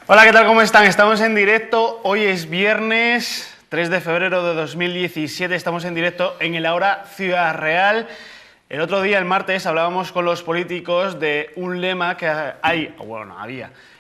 Hola, ¿qué tal? ¿Cómo están? Estamos en directo. Hoy es viernes 3 de febrero de 2017. Estamos en directo en el Ahora Ciudad Real. El otro día, el martes, hablábamos con los políticos de un lema que había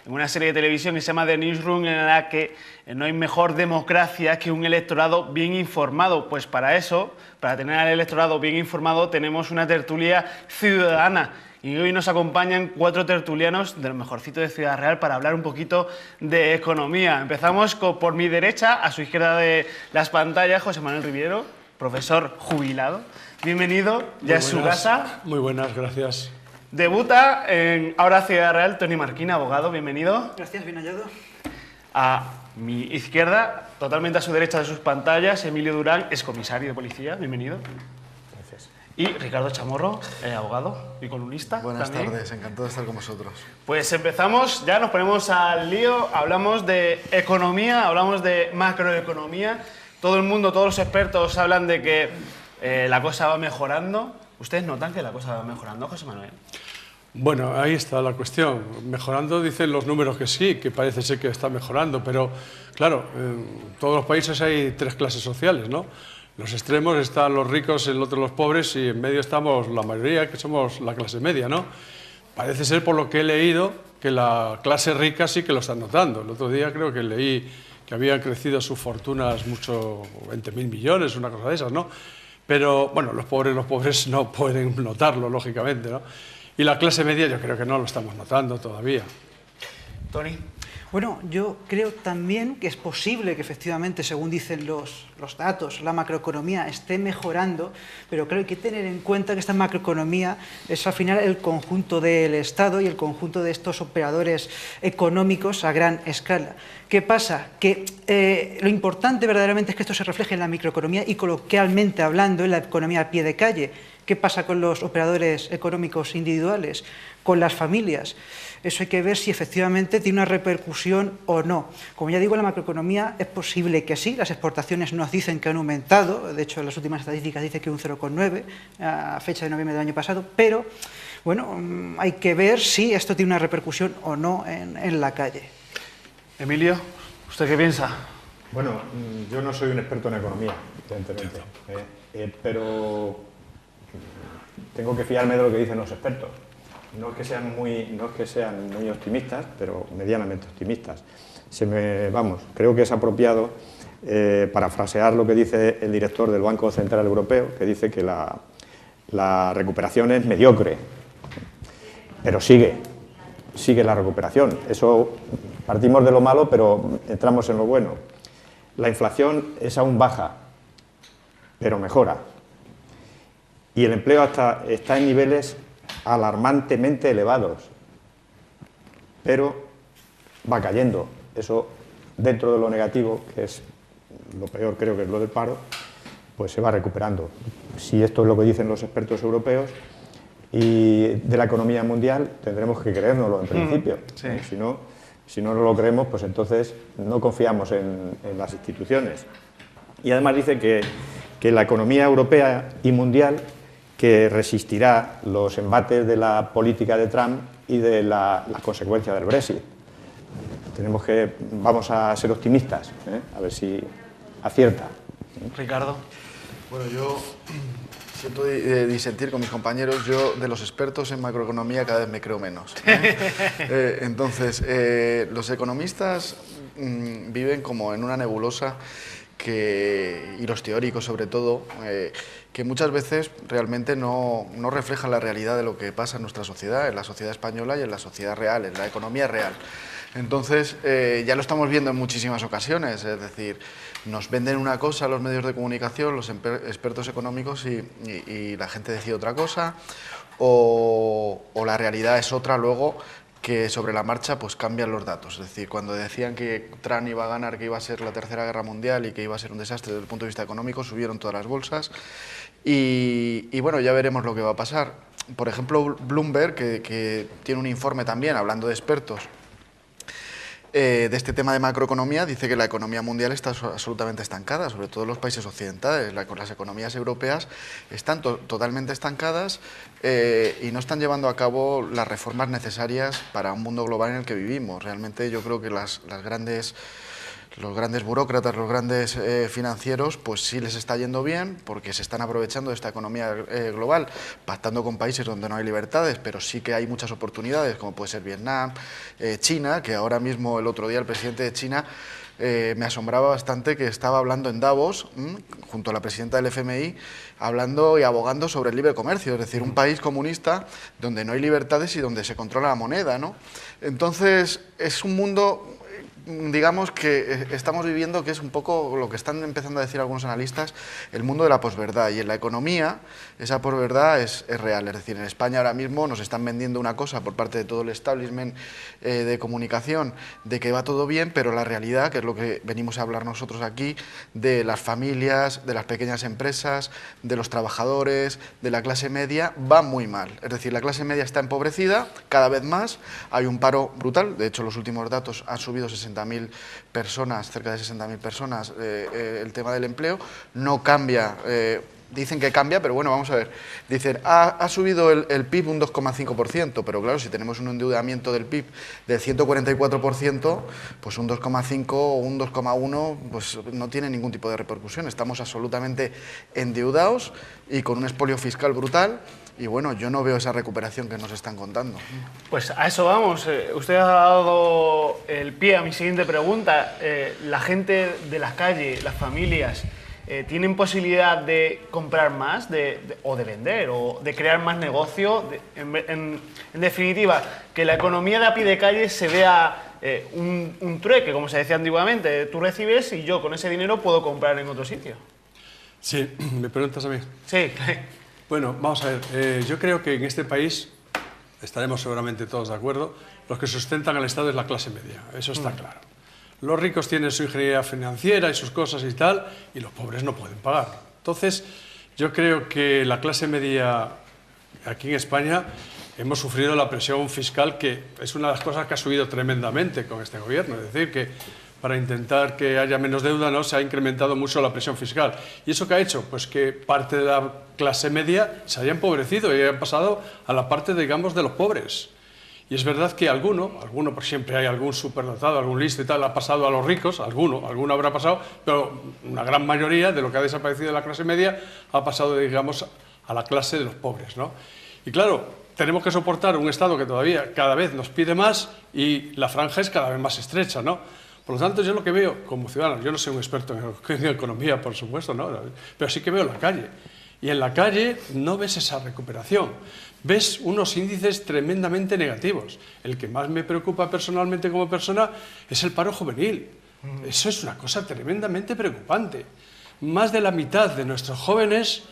en una serie de televisión que se llama The Newsroom, en la que no hay mejor democracia que un electorado bien informado. Pues para eso, para tener al electorado bien informado, tenemos una tertulia ciudadana. Y hoy nos acompañan 4 tertulianos de lo mejorcito de Ciudad Real para hablar un poquito de economía. Empezamos por mi derecha, a su izquierda de las pantallas, José Manuel Riviero, profesor jubilado. Bienvenido, ya es su casa. Muy buenas, gracias. Debuta en Ahora Ciudad Real Toni Marquina, abogado, bienvenido. Gracias, bien hallado. A mi izquierda, totalmente a su derecha de sus pantallas, Emilio Durán, excomisario de policía, bienvenido. Y Ricardo Chamorro, abogado y columnista. Buenas también. tardes, encantado de estar con vosotros. Pues empezamos, ya nos ponemos al lío, hablamos de economía, hablamos de macroeconomía. Todo el mundo, todos los expertos hablan de que la cosa va mejorando. ¿Ustedes notan que la cosa va mejorando, José Manuel? Bueno, ahí está la cuestión. Mejorando dicen los números que sí, que parece ser que está mejorando, pero claro, en todos los países hay 3 clases sociales, ¿no? Los extremos están los ricos, el otro los pobres y en medio estamos la mayoría, que somos la clase media, ¿no? Parece ser, por lo que he leído, que la clase rica sí que lo están notando. El otro día creo que leí que habían crecido sus fortunas mucho, 20.000 millones, una cosa de esas, ¿no? Pero, bueno, los pobres no pueden notarlo, lógicamente, ¿no? Y la clase media yo creo que no lo estamos notando todavía. Toni. Bueno, yo creo también que es posible que efectivamente, según dicen los datos, la macroeconomía esté mejorando, pero creo que hay que tener en cuenta que esta macroeconomía es al final el conjunto del Estado y el conjunto de estos operadores económicos a gran escala. ¿Qué pasa? Que lo importante verdaderamente es que esto se refleje en la microeconomía y coloquialmente hablando en la economía a pie de calle. ¿Qué pasa con los operadores económicos individuales? Con las familias. Eso hay que ver si efectivamente tiene una repercusión o no. Como ya digo, en la macroeconomía es posible que sí, las exportaciones nos dicen que han aumentado, de hecho las últimas estadísticas dicen que un 0,9 a fecha de noviembre del año pasado, pero bueno, hay que ver si esto tiene una repercusión o no en la calle. Emilio, ¿usted qué piensa? Bueno, yo no soy un experto en economía, evidentemente, pero tengo que fiarme de lo que dicen los expertos. No es que sean muy optimistas, pero medianamente optimistas. Creo que es apropiado parafrasear lo que dice el director del Banco Central Europeo, que dice que la recuperación es mediocre, pero sigue la recuperación. Eso partimos de lo malo, pero entramos en lo bueno. La inflación es aún baja, pero mejora. Y el empleo está en niveles alarmantemente elevados, pero va cayendo. Eso, dentro de lo negativo, que es lo peor, creo que es lo del paro, pues se va recuperando. Si esto es lo que dicen los expertos europeos y de la economía mundial, tendremos que creérnoslo en principio. Sí. Si no lo creemos, pues entonces no confiamos en las instituciones. Y además dice que la economía europea y mundial que resistirá los embates de la política de Trump y de las consecuencias del Brexit. Vamos a ser optimistas, a ver si acierta. Ricardo. Bueno, yo siento disentir con mis compañeros. Yo, de los expertos en macroeconomía, cada vez me creo menos. Entonces, los economistas viven como en una nebulosa y los teóricos sobre todo, que muchas veces realmente no reflejan la realidad de lo que pasa en nuestra sociedad, en la sociedad española y en la sociedad real, en la economía real. Entonces, ya lo estamos viendo en muchísimas ocasiones, es decir, nos venden una cosa los medios de comunicación, los expertos económicos y la gente decide otra cosa, o la realidad es otra luego, que sobre la marcha pues cambian los datos. Es decir, cuando decían que Trump iba a ganar, que iba a ser la tercera guerra mundial y que iba a ser un desastre desde el punto de vista económico, subieron todas las bolsas y bueno, ya veremos lo que va a pasar. Por ejemplo, Bloomberg, que tiene un informe también, hablando de expertos, de este tema de macroeconomía, dice que la economía mundial está absolutamente estancada, sobre todo en los países occidentales. Las economías europeas están totalmente estancadas y no están llevando a cabo las reformas necesarias para un mundo global en el que vivimos. Realmente yo creo que los grandes burócratas, los grandes financieros, pues sí les está yendo bien porque se están aprovechando de esta economía global, pactando con países donde no hay libertades, pero sí que hay muchas oportunidades, como puede ser Vietnam, China, que ahora mismo, el otro día, el presidente de China me asombraba bastante que estaba hablando en Davos, junto a la presidenta del FMI, hablando y abogando sobre el libre comercio, es decir, un país comunista donde no hay libertades y donde se controla la moneda, ¿no? Entonces, es un mundo, digamos, que estamos viviendo, que es un poco lo que están empezando a decir algunos analistas, el mundo de la posverdad. Y en la economía, esa posverdad es real. Es decir, en España ahora mismo nos están vendiendo una cosa por parte de todo el establishment de comunicación, de que va todo bien, pero la realidad, que es lo que venimos a hablar nosotros aquí, de las familias, de las pequeñas empresas, de los trabajadores, de la clase media, va muy mal. Es decir, la clase media está empobrecida cada vez más, hay un paro brutal. De hecho, los últimos datos han subido 60.000 personas, cerca de 60.000 personas, el tema del empleo. No cambia, dicen que cambia, pero bueno, vamos a ver. Dicen, ha subido el PIB un 2,5%, pero claro, si tenemos un endeudamiento del PIB del 144%, pues un 2,5 o un 2,1 pues no tiene ningún tipo de repercusión. Estamos absolutamente endeudados y con un expolio fiscal brutal. Y bueno, yo no veo esa recuperación que nos están contando. Pues a eso vamos. Usted ha dado el pie a mi siguiente pregunta. La gente de las calles, las familias, ¿tienen posibilidad de comprar más o de vender o de crear más negocio? En definitiva, que la economía de a pie de calle se vea un trueque, como se decía antiguamente. Tú recibes y yo con ese dinero puedo comprar en otro sitio. Sí, ¿me preguntas a mí? Sí. Bueno, vamos a ver, yo creo que en este país, estaremos seguramente todos de acuerdo, los que sustentan al Estado es la clase media, eso está claro. Los ricos tienen su ingeniería financiera y sus cosas y tal, y los pobres no pueden pagar. Entonces, yo creo que la clase media aquí en España hemos sufrido la presión fiscal, que es una de las cosas que ha subido tremendamente con este gobierno, es decir, que para intentar que haya menos deuda, ¿no?, se ha incrementado mucho la presión fiscal. ¿Y eso qué ha hecho? Pues que parte de la clase media se haya empobrecido y haya pasado a la parte, digamos, de los pobres. Y es verdad que alguno, por siempre hay algún superdotado, algún listo y tal, ha pasado a los ricos, alguno habrá pasado, pero una gran mayoría de lo que ha desaparecido de la clase media ha pasado, digamos, a la clase de los pobres, ¿no? Y claro, tenemos que soportar un Estado que todavía cada vez nos pide más y la franja es cada vez más estrecha, ¿no? Por lo tanto, yo lo que veo como ciudadano, yo no soy un experto en economía, por supuesto, ¿no?, pero sí que veo la calle. Y en la calle no ves esa recuperación. Ves unos índices tremendamente negativos. El que más me preocupa personalmente como persona es el paro juvenil. Eso es una cosa tremendamente preocupante. Más de la mitad de nuestros jóvenes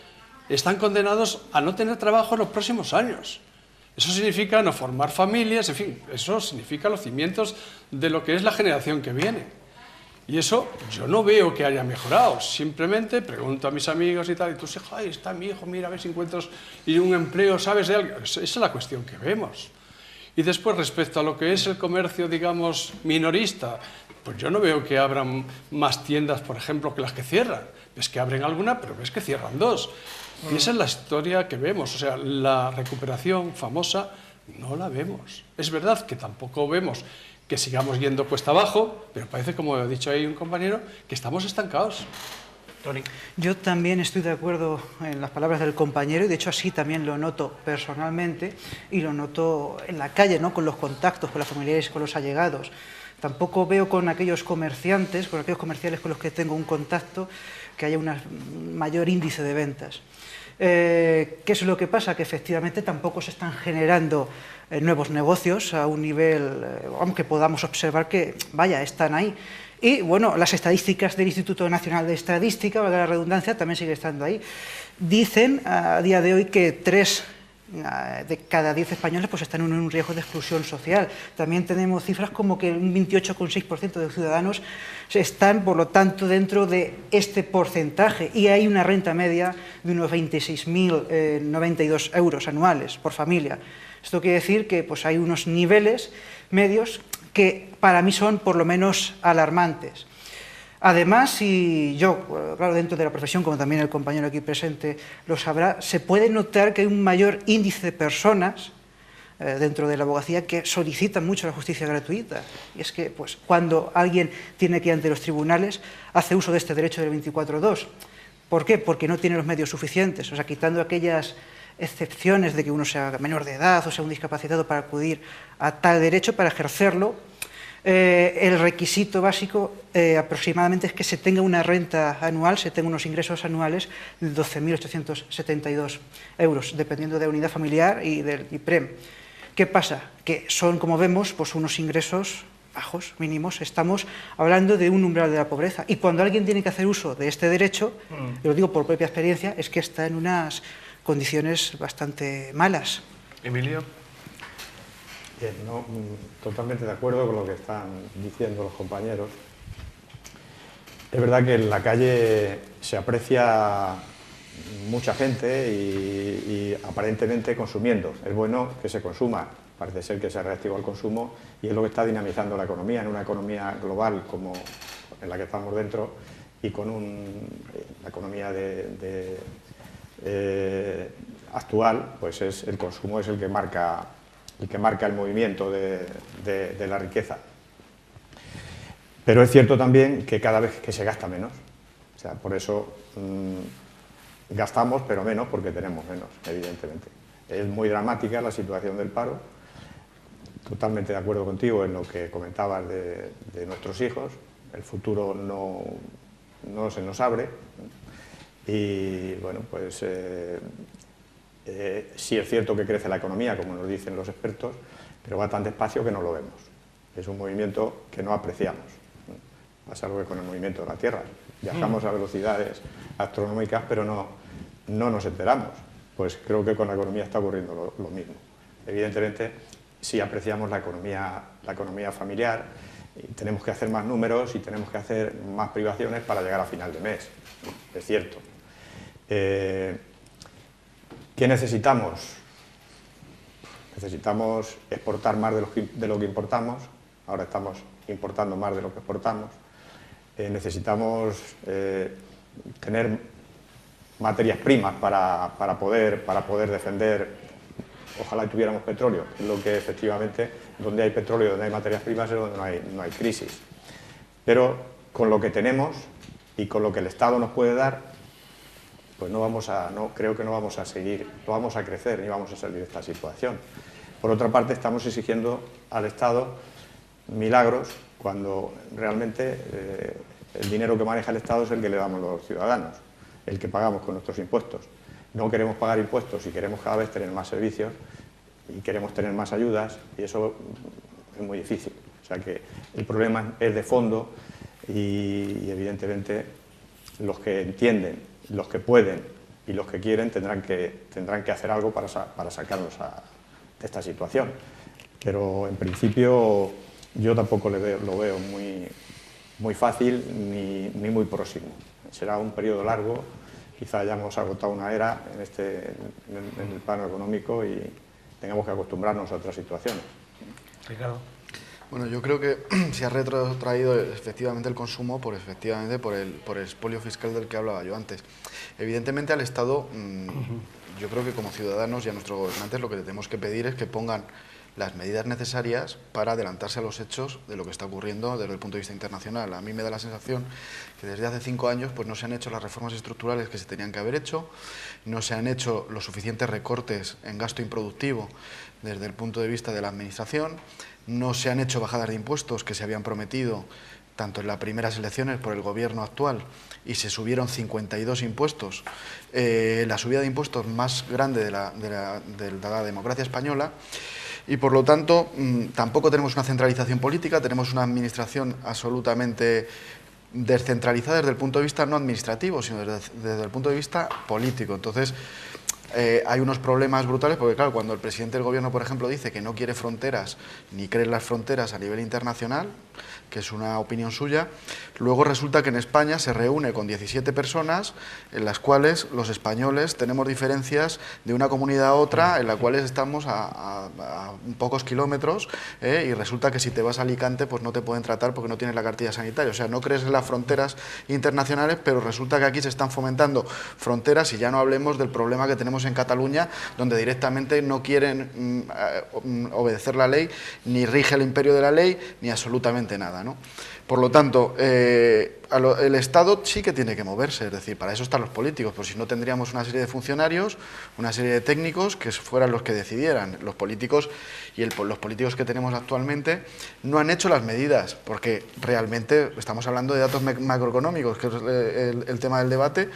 están condenados a no tener trabajo en los próximos años. Eso significa no formar familias, en fin, eso significa los cimientos de lo que es la generación que viene. Y eso yo no veo que haya mejorado, simplemente pregunto a mis amigos y tal, y tú dices, ay, está mi hijo, mira, a ver si encuentras un empleo, ¿sabes de algo? Esa es la cuestión que vemos. Y después, respecto a lo que es el comercio, digamos, minorista, pues yo no veo que abran más tiendas, por ejemplo, que las que cierran. Ves que abren alguna, pero ves que cierran dos. Y esa es la historia que vemos, o sea, la recuperación famosa no la vemos. Es verdad que tampoco vemos que sigamos yendo cuesta abajo, pero parece, como ha dicho ahí un compañero, que estamos estancados. Tony. Yo también estoy de acuerdo en las palabras del compañero y de hecho así también lo noto personalmente y lo noto en la calle, ¿no?, con los contactos, con los familiares y con los allegados. Tampoco veo con aquellos comerciantes, con aquellos comerciales con los que tengo un contacto, que haya un mayor índice de ventas. ¿Qué es lo que pasa? Que efectivamente tampoco se están generando nuevos negocios a un nivel, aunque podamos observar que, vaya, están ahí. Y bueno, las estadísticas del Instituto Nacional de Estadística, valga la redundancia, también sigue estando ahí. Dicen a día de hoy que 3 de cada 10 españoles pues están en un riesgo de exclusión social. También tenemos cifras como que un 28,6% de ciudadanos están, por lo tanto, dentro de este porcentaje y hay una renta media de unos 26.092 euros anuales por familia. Esto quiere decir que pues, hay unos niveles medios que para mí son por lo menos alarmantes. Además, y yo, claro, dentro de la profesión, como también el compañero aquí presente lo sabrá, se puede notar que hay un mayor índice de personas dentro de la abogacía que solicitan mucho la justicia gratuita. Y es que pues, cuando alguien tiene que ir ante los tribunales, hace uso de este derecho del 24.2. ¿Por qué? Porque no tiene los medios suficientes. O sea, quitando aquellas excepciones de que uno sea menor de edad o sea un discapacitado para acudir a tal derecho, para ejercerlo, el requisito básico aproximadamente es que se tenga una renta anual, se tenga unos ingresos anuales de 12.872 euros, dependiendo de la unidad familiar y del IPREM. ¿Qué pasa? Que son, como vemos, pues unos ingresos bajos, mínimos. Estamos hablando de un umbral de la pobreza. Y cuando alguien tiene que hacer uso de este derecho, y lo digo por propia experiencia, es que está en unas condiciones bastante malas. Emilio. Bien, no, totalmente de acuerdo con lo que están diciendo los compañeros. Es verdad que en la calle se aprecia mucha gente y aparentemente consumiendo. Es bueno que se consuma, parece ser que se ha reactivado el consumo y es lo que está dinamizando la economía, en una economía global como en la que estamos dentro y con la economía actual, pues el consumo es el que marca el movimiento de la riqueza. Pero es cierto también que cada vez que se gasta menos, o sea, por eso gastamos, pero menos porque tenemos menos, evidentemente. Es muy dramática la situación del paro, totalmente de acuerdo contigo en lo que comentabas de nuestros hijos, el futuro no se nos abre y, bueno, pues sí es cierto que crece la economía, como nos dicen los expertos, pero va tan despacio que no lo vemos. Es un movimiento que no apreciamos. Pasa algo que con el movimiento de la Tierra. Viajamos a velocidades astronómicas, pero no nos enteramos. Pues creo que con la economía está ocurriendo lo mismo. Evidentemente, sí apreciamos la economía familiar, y tenemos que hacer más números y tenemos que hacer más privaciones para llegar a final de mes. Es cierto. ¿Qué necesitamos? Necesitamos exportar más de lo que importamos, ahora estamos importando más de lo que exportamos. Necesitamos tener materias primas para poder defender, ojalá tuviéramos petróleo, es lo que efectivamente, donde hay petróleo, donde hay materias primas es donde no hay crisis. Pero con lo que tenemos y con lo que el Estado nos puede dar, pues creo que no vamos a seguir, no vamos a crecer ni vamos a salir de esta situación. Por otra parte, estamos exigiendo al Estado milagros cuando realmente el dinero que maneja el Estado es el que le damos los ciudadanos, el que pagamos con nuestros impuestos. No queremos pagar impuestos y queremos cada vez tener más servicios y queremos tener más ayudas y eso es muy difícil. O sea que el problema es de fondo y evidentemente los que entienden, los que pueden y los que quieren tendrán que hacer algo para sacarnos de esta situación. Pero en principio yo tampoco lo veo muy fácil ni muy próximo. Será un periodo largo, quizá hayamos agotado una era en el plano económico y tengamos que acostumbrarnos a otras situaciones. Ricardo. Bueno, yo creo que se ha retrotraído efectivamente el consumo por el expolio fiscal del que hablaba yo antes. Evidentemente al Estado, yo creo que como ciudadanos y a nuestros gobernantes lo que le tenemos que pedir es que pongan las medidas necesarias para adelantarse a los hechos de lo que está ocurriendo desde el punto de vista internacional. A mí me da la sensación que desde hace 5 años pues no se han hecho las reformas estructurales que se tenían que haber hecho, no se han hecho los suficientes recortes en gasto improductivo desde el punto de vista de la administración, no se han hecho bajadas de impuestos que se habían prometido tanto en las primeras elecciones por el gobierno actual y se subieron 52 impuestos, la subida de impuestos más grande de la democracia española. Y por lo tanto, tampoco tenemos una centralización política, tenemos una administración absolutamente descentralizada desde el punto de vista no administrativo, sino desde el punto de vista político. Entonces, hay unos problemas brutales, porque claro, cuando el presidente del gobierno, por ejemplo, dice que no quiere fronteras, ni cree en las fronteras a nivel internacional, que es una opinión suya, luego resulta que en España se reúne con 17 personas en las cuales los españoles tenemos diferencias de una comunidad a otra, en las cuales estamos a pocos kilómetros, y resulta que si te vas a Alicante pues no te pueden tratar porque no tienes la cartilla sanitaria. O sea, no crees en las fronteras internacionales, pero resulta que aquí se están fomentando fronteras, y ya no hablemos del problema que tenemos en Cataluña, donde directamente no quieren obedecer la ley, ni rige el imperio de la ley, ni absolutamente nada, ¿no? Por lo tanto, el Estado sí que tiene que moverse, es decir, para eso están los políticos, pues si no tendríamos una serie de funcionarios, una serie de técnicos que fueran los que decidieran. Los políticos y los políticos que tenemos actualmente no han hecho las medidas, porque realmente estamos hablando de datos macroeconómicos, que es el tema del debate,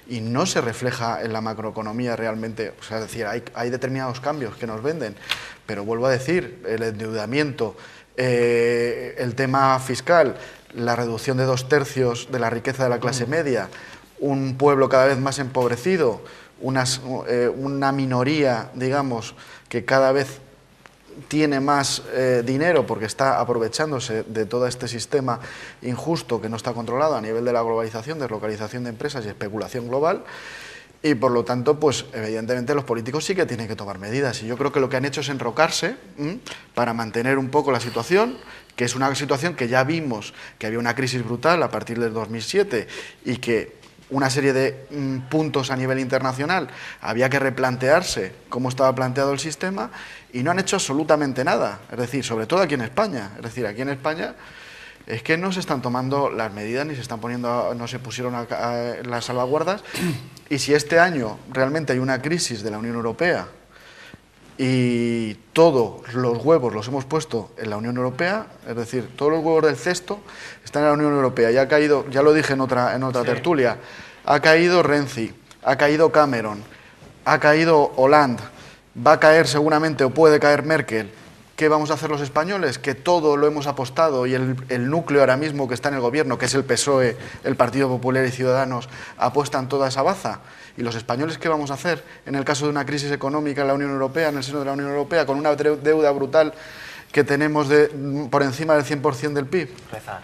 y no se refleja en la macroeconomía realmente. O sea, es decir, hay determinados cambios que nos venden, pero vuelvo a decir, el endeudamiento, el tema fiscal, la reducción de 2/3 de la riqueza de la clase media, un pueblo cada vez más empobrecido, una minoría, digamos, que cada vez tiene más dinero porque está aprovechándose de todo este sistema injusto que no está controlado a nivel de la globalización, deslocalización de empresas y especulación global. Y por lo tanto, pues evidentemente los políticos sí que tienen que tomar medidas, y yo creo que lo que han hecho es enrocarse para mantener un poco la situación, que es una situación que ya vimos que había una crisis brutal a partir del 2007 y que una serie de puntos a nivel internacional había que replantearse cómo estaba planteado el sistema, y no han hecho absolutamente nada, es decir, sobre todo aquí en España. Es decir, aquí en España es que no se están tomando las medidas, ni se están poniendo, no se pusieron las salvaguardas. Y si este año realmente hay una crisis de la Unión Europea y todos los huevos los hemos puesto en la Unión Europea, es decir, todos los huevos del cesto están en la Unión Europea, y ha caído, ya lo dije en otra sí, tertulia, ha caído Renzi, ha caído Cameron, ha caído Hollande, va a caer seguramente o puede caer Merkel. ¿Qué vamos a hacer los españoles? Que todo lo hemos apostado, y el núcleo ahora mismo que está en el gobierno, que es el PSOE, el Partido Popular y Ciudadanos, apuestan toda esa baza. ¿Y los españoles qué vamos a hacer en el caso de una crisis económica en la Unión Europea, en el seno de la Unión Europea, con una deuda brutal que tenemos por encima del 100% del PIB? Rezar.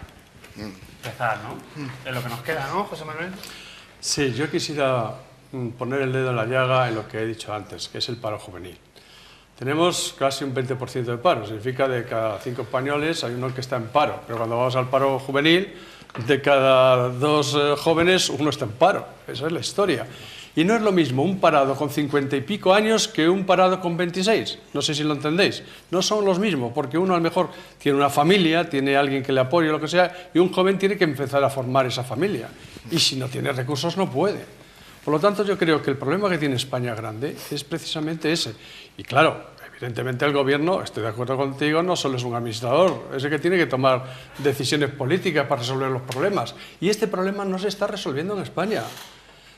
Rezar, ¿no? Es lo que nos queda, ¿no, José Manuel? Sí, yo quisiera poner el dedo en la llaga en lo que he dicho antes, que es el paro juvenil. Tenemos casi un 20% de paro, significa de cada 5 españoles hay uno que está en paro, pero cuando vamos al paro juvenil, de cada 2 jóvenes uno está en paro. Esa es la historia. Y no es lo mismo un parado con 50 y pico años que un parado con 26. No sé si lo entendéis. No son los mismos, porque uno a lo mejor tiene una familia, tiene alguien que le apoye o lo que sea, y un joven tiene que empezar a formar esa familia. Y si no tiene recursos no puede. Por lo tanto, yo creo que el problema que tiene España grande es precisamente ese. Y claro, evidentemente el gobierno, estoy de acuerdo contigo, no solo es un administrador, es el que tiene que tomar decisiones políticas para resolver los problemas. Y este problema no se está resolviendo en España.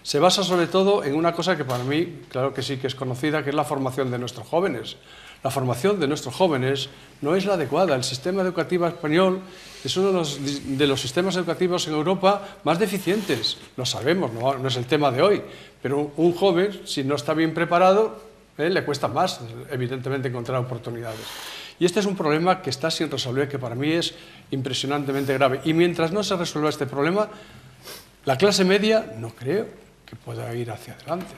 Se basa sobre todo en una cosa que para mí, claro que sí que es conocida, que es la formación de nuestros jóvenes. La formación de nuestros jóvenes no es la adecuada. El sistema educativo español es uno de los sistemas educativos en Europa más deficientes. Lo sabemos, no es el tema de hoy, pero un joven, si no está bien preparado, le cuesta más, evidentemente, encontrar oportunidades. Y este es un problema que está sin resolver, que para mí es impresionantemente grave. Y mientras no se resuelva este problema, la clase media no creo que pueda ir hacia adelante.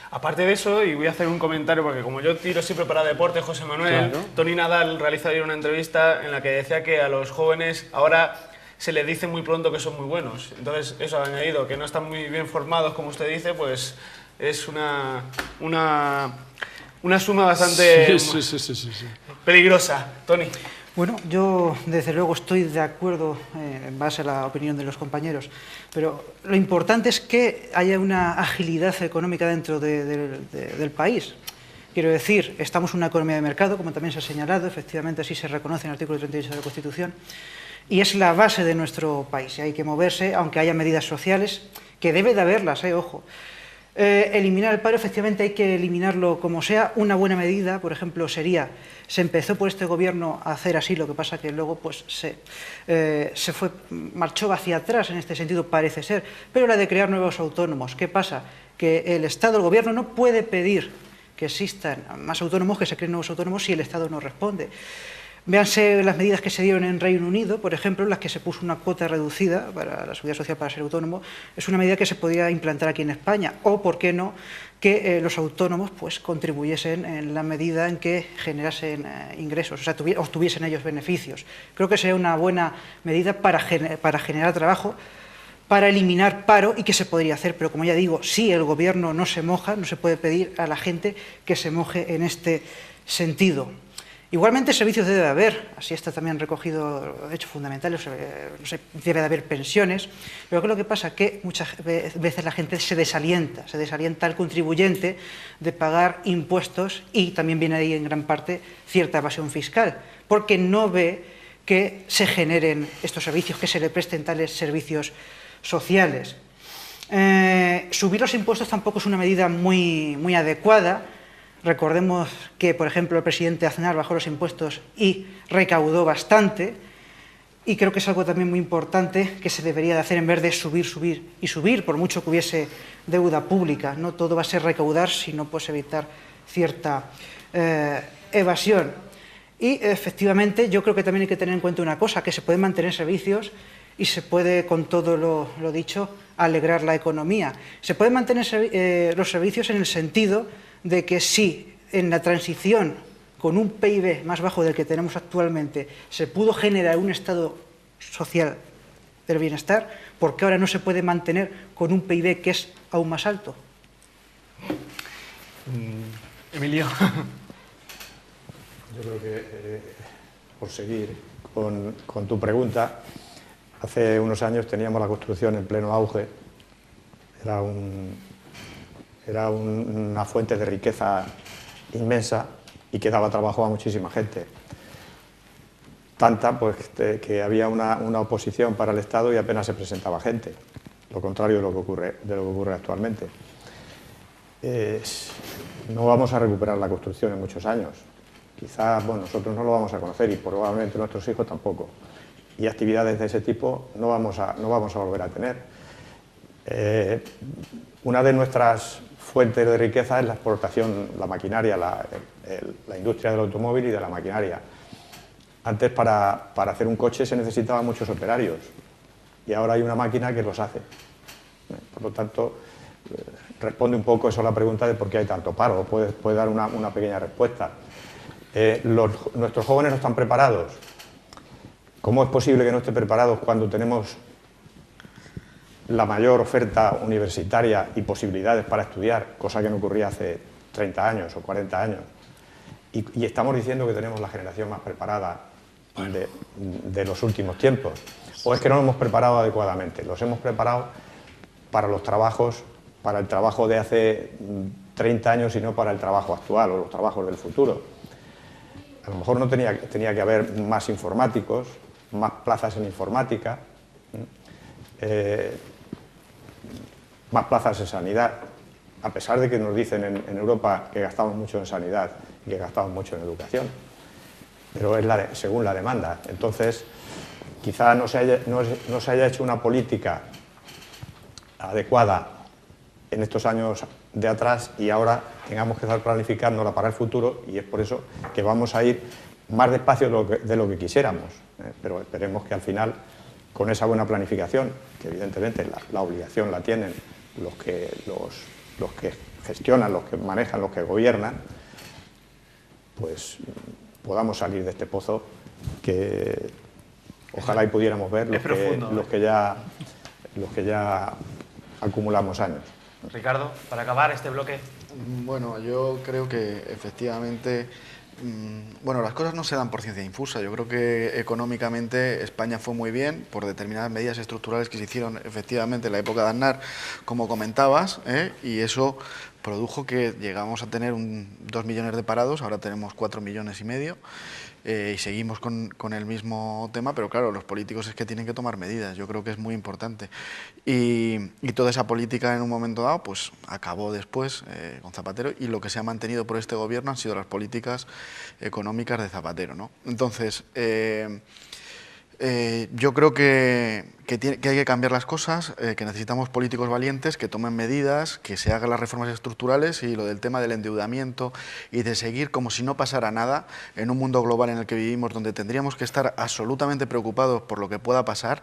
Aparte de eso, y voy a hacer un comentario, porque como yo tiro siempre para deporte, José Manuel, claro. Tony Nadal realizó ayer una entrevista en la que decía que a los jóvenes ahora se les dice muy pronto que son muy buenos. Entonces, eso ha añadido que no están muy bien formados, como usted dice, pues es una suma bastante sí. peligrosa. Tony. Bueno, yo desde luego estoy de acuerdo en base a la opinión de los compañeros, pero lo importante es que haya una agilidad económica dentro del país. Quiero decir, estamos en una economía de mercado, como también se ha señalado, efectivamente así se reconoce en el artículo 38 de la Constitución, y es la base de nuestro país. Y hay que moverse, aunque haya medidas sociales, que debe de haberlas, ojo. Eliminar el paro, efectivamente hay que eliminarlo como sea. Una buena medida, por ejemplo, sería, se empezó por este gobierno a hacer así, lo que pasa que luego pues, marchó hacia atrás en este sentido, parece ser, pero la de crear nuevos autónomos. ¿Qué pasa? Que el Estado, el gobierno, no puede pedir que existan más autónomos, que se creen nuevos autónomos, si el Estado no responde. Véanse las medidas que se dieron en Reino Unido, por ejemplo, en las que se puso una cuota reducida para la seguridad social para ser autónomo. Es una medida que se podía implantar aquí en España. O, ¿por qué no?, que los autónomos pues, contribuyesen en la medida en que generasen ingresos, o sea, obtuviesen ellos beneficios. Creo que sería una buena medida para generar trabajo, para eliminar paro, y que se podría hacer. Pero, como ya digo, si el gobierno no se moja, no se puede pedir a la gente que se moje en este sentido. Igualmente, servicios debe de haber, así está también recogido, de hecho, fundamentales, no sé, debe de haber pensiones, pero ¿qué es lo que pasa? Que muchas veces la gente se desalienta al contribuyente de pagar impuestos, y también viene ahí en gran parte cierta evasión fiscal, porque no ve que se generen estos servicios, que se le presten tales servicios sociales. Subir los impuestos tampoco es una medida muy adecuada. Recordemos que, por ejemplo, el presidente Aznar bajó los impuestos y recaudó bastante, y creo que es algo también muy importante que se debería de hacer en vez de subir, por mucho que hubiese deuda pública. No todo va a ser recaudar, sino pues evitar cierta evasión. Y, efectivamente, yo creo que también hay que tener en cuenta una cosa, que se pueden mantener servicios y se puede, con todo lo dicho, alegrar la economía. Se pueden mantener los servicios en el sentido de que si en la transición, con un PIB más bajo del que tenemos actualmente, se pudo generar un estado social del bienestar, ¿por qué ahora no se puede mantener con un PIB que es aún más alto? Emilio. Yo creo que, por seguir con tu pregunta, hace unos años teníamos la construcción en pleno auge. Era una fuente de riqueza inmensa y que daba trabajo a muchísima gente. Tanta pues, que había una oposición para el Estado y apenas se presentaba gente. Lo contrario de lo que ocurre actualmente. No vamos a recuperar la construcción en muchos años. Quizás nosotros no lo vamos a conocer, y probablemente nuestros hijos tampoco. Y actividades de ese tipo no vamos a volver a tener. Una de nuestras fuentes de riqueza es la exportación, la maquinaria, la industria del automóvil y de la maquinaria. Antes, para hacer un coche se necesitaban muchos operarios, y ahora hay una máquina que los hace. Por lo tanto, responde un poco eso a la pregunta de por qué hay tanto paro. Puede dar una pequeña respuesta. Nuestros jóvenes no están preparados. ¿Cómo es posible que no estén preparados cuando tenemos la mayor oferta universitaria y posibilidades para estudiar, cosa que no ocurría hace 30 años o 40 años? Y estamos diciendo que tenemos la generación más preparada de los últimos tiempos. ¿O es que no nos hemos preparado adecuadamente? Los hemos preparado para los trabajos, para el trabajo de hace 30 años y no para el trabajo actual o los trabajos del futuro. A lo mejor no tenía que haber más informáticos, más plazas en informática, más plazas en sanidad, a pesar de que nos dicen en Europa que gastamos mucho en sanidad y que gastamos mucho en educación, pero es según la demanda. Entonces, quizá no se haya hecho una política adecuada en estos años de atrás, y ahora tengamos que estar planificándola para el futuro, y es por eso que vamos a ir más despacio de lo que quisiéramos, pero esperemos que al final, con esa buena planificación, que evidentemente la obligación la tienen los que gestionan, los que manejan, los que gobiernan, pues podamos salir de este pozo que ojalá y pudiéramos ver los que ya acumulamos años. Ricardo, para acabar este bloque. Bueno, yo creo que efectivamente, las cosas no se dan por ciencia infusa. Yo creo que económicamente España fue muy bien por determinadas medidas estructurales que se hicieron efectivamente en la época de Aznar, como comentabas, y eso produjo que llegamos a tener 2 millones de parados, ahora tenemos 4,5 millones. y seguimos con el mismo tema, pero claro, los políticos es que tienen que tomar medidas, yo creo que es muy importante. Y toda esa política en un momento dado pues acabó después con Zapatero, y lo que se ha mantenido por este gobierno han sido las políticas económicas de Zapatero, ¿no? Entonces, yo creo que hay que cambiar las cosas, que necesitamos políticos valientes que tomen medidas, que se hagan las reformas estructurales, y lo del tema del endeudamiento y de seguir como si no pasara nada en un mundo global en el que vivimos, donde tendríamos que estar absolutamente preocupados por lo que pueda pasar.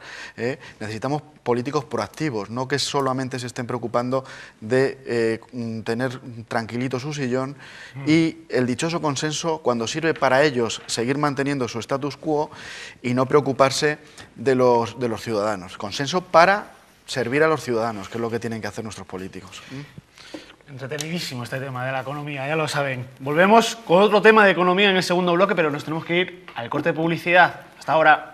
Necesitamos políticos proactivos, no que solamente se estén preocupando de tener tranquilito su sillón, y el dichoso consenso cuando sirve para ellos seguir manteniendo su status quo y no preocuparse de los ciudadanos. Consenso para servir a los ciudadanos, que es lo que tienen que hacer nuestros políticos. Entretenidísimo este tema de la economía, ya lo saben. Volvemos con otro tema de economía en el segundo bloque, pero nos tenemos que ir al corte de publicidad. Hasta ahora.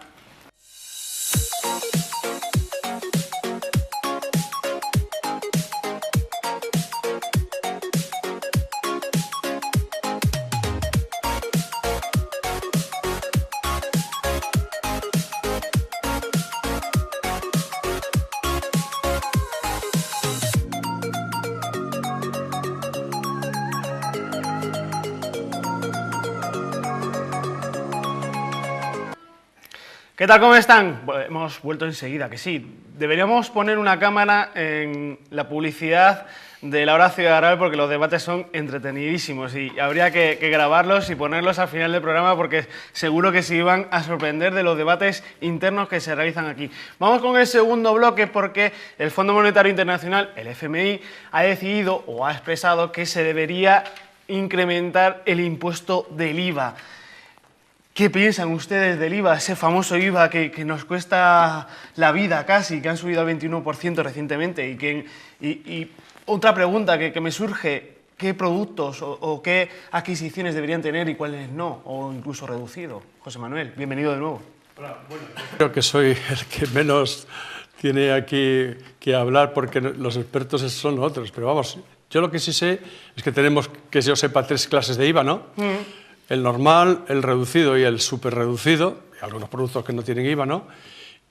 ¿Qué tal? ¿Cómo están? Hemos vuelto enseguida, que sí. Deberíamos poner una cámara en la publicidad de la Hora Ciudad Real, porque los debates son entretenidísimos y habría que grabarlos y ponerlos al final del programa, porque seguro que se iban a sorprender de los debates internos que se realizan aquí. Vamos con el segundo bloque, porque el Fondo Monetario Internacional, el FMI, ha decidido o ha expresado que se debería incrementar el impuesto del IVA. ¿Qué piensan ustedes del IVA, ese famoso IVA que nos cuesta la vida casi, que han subido al 21% recientemente? Y otra pregunta que me surge, ¿qué productos o qué adquisiciones deberían tener y cuáles no? O incluso reducido. José Manuel, bienvenido de nuevo. Hola, bueno, creo que soy el que menos tiene aquí que hablar, porque los expertos son otros. Pero vamos, yo lo que sí sé es que tenemos, que yo sepa, 3 clases de IVA, ¿no? El normal, el reducido y el superreducido, algunos productos que no tienen IVA, ¿no?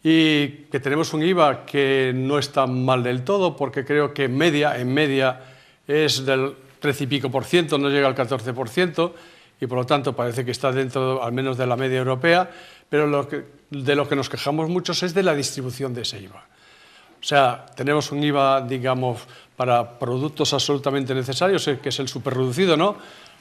Y que tenemos un IVA que no está mal del todo, porque creo que en media es del 13 y pico por ciento, no llega al 14%, y por lo tanto parece que está dentro al menos de la media europea, pero de lo que nos quejamos muchos es de la distribución de ese IVA. O sea, tenemos un IVA, digamos, para productos absolutamente necesarios, que es el superreducido, ¿no?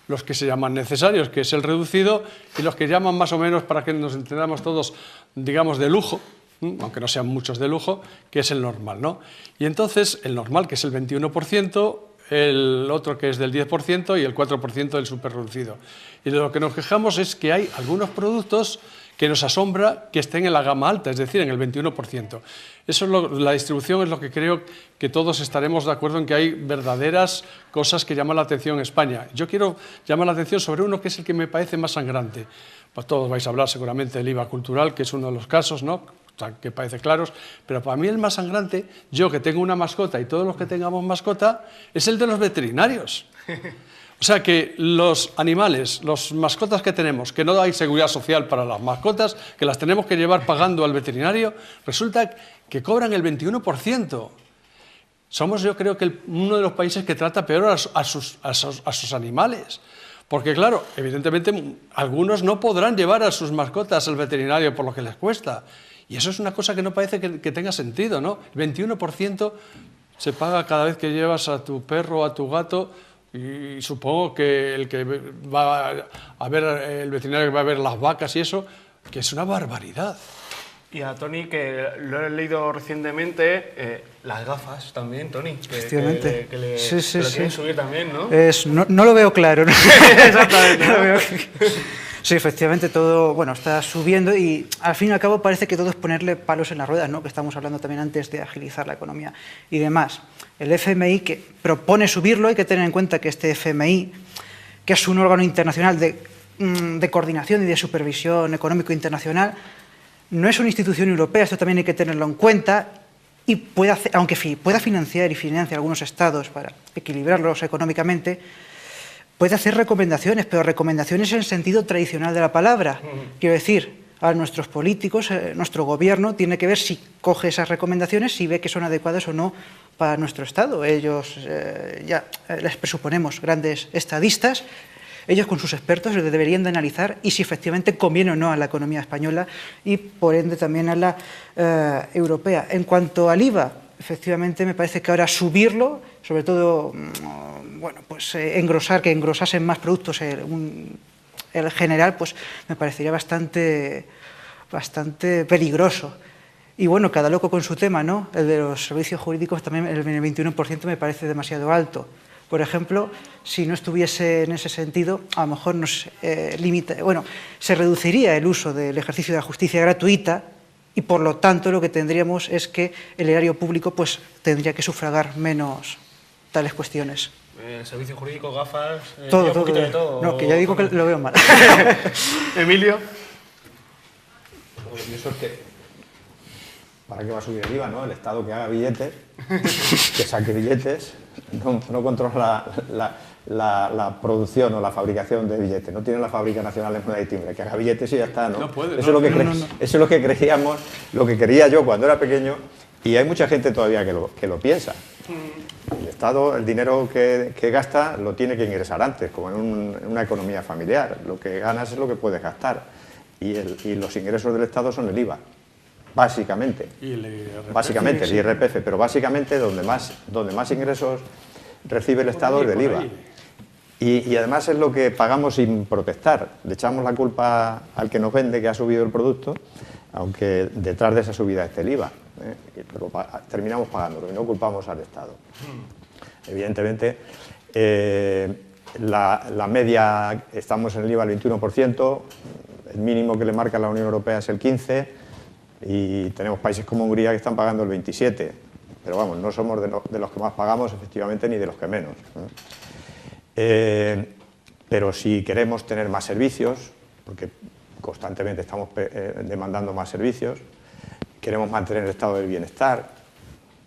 Los que se llaman necesarios, que es el reducido, y los que llaman más o menos, para que nos entendamos todos, digamos, de lujo, aunque no sean muchos de lujo, que es el normal, ¿no? Y entonces, el normal, que es el 21%, el otro que es del 10% y el 4% del superreducido. Y de lo que nos quejamos es que hay algunos productos que nos asombra que estén en la gama alta, es decir, en el 21%. Eso es la distribución es lo que creo que todos estaremos de acuerdo en, que hay verdaderas cosas que llaman la atención en España. Yo quiero llamar la atención sobre uno que es el que me parece más sangrante. Pues todos vais a hablar seguramente del IVA cultural, que es uno de los casos, ¿no?, que parece claros, pero para mí el más sangrante, yo que tengo una mascota y todos los que tengamos mascota, es el de los veterinarios. O sea que los animales, las mascotas que tenemos, que no hay seguridad social para las mascotas, que las tenemos que llevar pagando al veterinario, resulta que cobran el 21%. Somos, yo creo, que uno de los países que trata peor a sus animales. Porque, claro, evidentemente algunos no podrán llevar a sus mascotas al veterinario por lo que les cuesta. Y eso es una cosa que no parece que tenga sentido, ¿no? El 21% se paga cada vez que llevas a tu perro o a tu gato. Y supongo que el que va a ver, el veterinario que va a ver las vacas y eso, que es una barbaridad. Y a Tony, que lo he leído recientemente, las gafas también, Tony, Efectivamente. que le Sí. quieren subir también, ¿no? No lo veo claro, ¿no? Exactamente, ¿no? No lo veo. Sí, efectivamente, todo bueno, está subiendo y al fin y al cabo parece que todo es ponerle palos en las ruedas, ¿no? Que estamos hablando también antes de agilizar la economía y demás. El FMI, que propone subirlo, hay que tener en cuenta que este FMI, que es un órgano internacional de coordinación y de supervisión económico internacional, no es una institución europea, esto también hay que tenerlo en cuenta, y puede hacer, aunque pueda financiar y financia a algunos estados para equilibrarlos económicamente, puede hacer recomendaciones, pero recomendaciones en el sentido tradicional de la palabra. Quiero decir, a nuestros políticos, nuestro gobierno tiene que ver si coge esas recomendaciones, si ve que son adecuadas o no para nuestro Estado. Ellos, ya les presuponemos grandes estadistas, ellos con sus expertos deberían de analizar y si efectivamente conviene o no a la economía española y por ende también a la europea. En cuanto al IVA, efectivamente me parece que ahora subirlo, sobre todo, bueno, pues que engrosasen más productos el general, pues me parecería bastante peligroso. Y bueno, cada loco con su tema, ¿no? El de los servicios jurídicos también, el 21% me parece demasiado alto. Por ejemplo, si no estuviese en ese sentido, a lo mejor se reduciría el uso del ejercicio de la justicia gratuita y por lo tanto lo que tendríamos es que el erario público pues tendría que sufragar menos tales cuestiones. Servicio jurídico, gafas, todo, un poquito de todo. No, que ya digo que lo veo mal. Emilio. Pues eso es que, ¿para qué va a subir el IVA, no? El Estado que haga billetes, que saque billetes, no controla la producción o la fabricación de billetes. No tiene la Fábrica Nacional de Moneda y Timbre, que haga billetes y ya está, ¿no? No puede, eso es lo que creíamos, lo que quería yo cuando era pequeño, y hay mucha gente todavía que lo piensa. El Estado, el dinero que gasta, lo tiene que ingresar antes, como en una economía familiar. Lo que ganas es lo que puedes gastar. Y los ingresos del Estado son el IVA, básicamente. Y el IRPF, básicamente, sí. el IRPF, pero básicamente donde más ingresos recibe el Estado es del IVA. Y además es lo que pagamos sin protestar. Le echamos la culpa al que nos vende que ha subido el producto, aunque detrás de esa subida esté el IVA. Pero terminamos pagándolo y no culpamos al Estado. Evidentemente, la media, estamos en el IVA al 21%, el mínimo que le marca la Unión Europea es el 15%, y tenemos países como Hungría que están pagando el 27%. Pero vamos, no somos de los que más pagamos, efectivamente, ni de los que menos. Pero si queremos tener más servicios, porque constantemente estamos demandando más servicios, queremos mantener el estado del bienestar,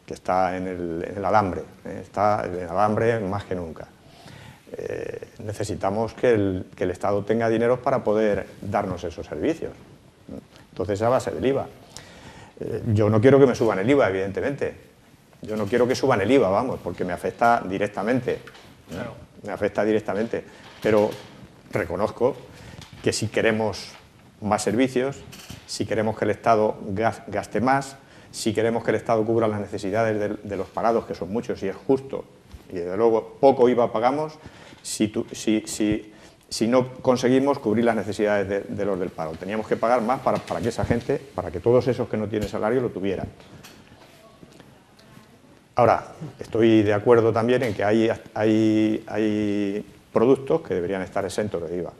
que está en el alambre, está en el alambre más que nunca. Necesitamos que el Estado tenga dinero para poder darnos esos servicios. Entonces, a base del IVA. Yo no quiero que me suban el IVA, evidentemente. Yo no quiero que suban el IVA, vamos, porque me afecta directamente. Claro. Me afecta directamente. Pero reconozco que si queremos más servicios, si queremos que el Estado gaste más, si queremos que el Estado cubra las necesidades de los parados, que son muchos y es justo, y desde luego poco IVA pagamos, si no conseguimos cubrir las necesidades de los del paro. Teníamos que pagar más para que esa gente, para que todos esos que no tienen salario lo tuvieran. Ahora, estoy de acuerdo también en que hay productos que deberían estar exentos de IVA.